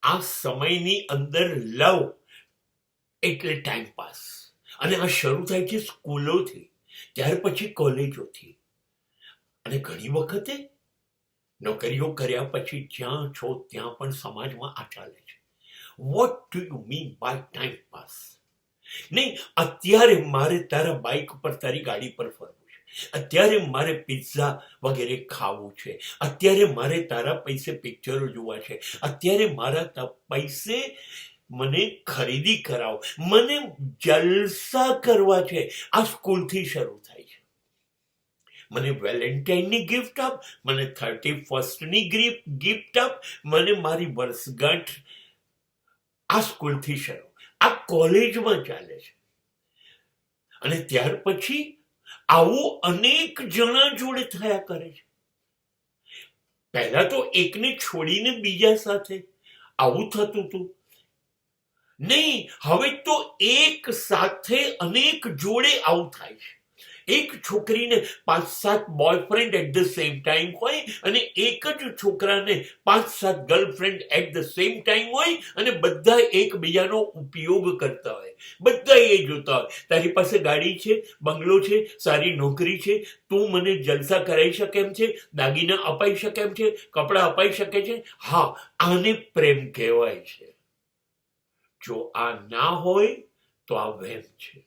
આ સમયની અંદર લવ એટલે ટાઈમ પાસ, અને આ શરૂ થાય છે સ્કૂલોથી, ત્યાર પછી કોલેજોથી, અને ઘણી વખતે નોકરીઓ કર્યા પછી જ્યાં છો ત્યાં પણ સમાજમાં આ ચાલે છે. What do you mean by time pass? નહીં, અત્યારે મારે તારા બાઇક પર તારી ગાડી પર ફરવું છે, અત્યારે મારે પિઝા વગેરે ખાવું છે, અત્યારે મારે તારા પૈસે પિક્ચરો જોવા છે, અત્યારે મારા પૈસે મને ખરીદી કરાવો, મને જલસા કરવા છે. આ સ્કૂલથી શરૂ થાય છે. મને વેલેન્ટાઇનની ગિફ્ટ આપ, મને 31st ગિફ્ટ આપ, મને મારી વર્ષગાંઠ. આ સ્કૂલથી શરૂ, આ કોલેજમાં ચાલે છે. અને ત્યાર પછી આવું અનેક જણા જોડે થયા કરે છે. પહેલા તો એકને છોડીને બીજા સાથે આવું થતું હતું. નહીં, હવે તો એક સાથે અનેક જોડે આવું થાય છે. એક છોકરીને 5-7 boyfriend at the same time હોય, અને એક જ છોકરાને 5-7 girlfriend at the same time હોય, અને બધા એકબીજાનો ઉપયોગ કરતા હોય. બધા એ જોતા હોય, તારી પાસે ગાડી છે, બંગલો છે, સારી નોકરી છે, તું મને જલસા કરાવી શકે એમ છે, દાગીના અપાઈ શકે એમ છે, કપડાં અપાઈ શકે છે. હા, આને પ્રેમ કહેવાય છે. જો આ ના હોય તો આ વહેમ છે.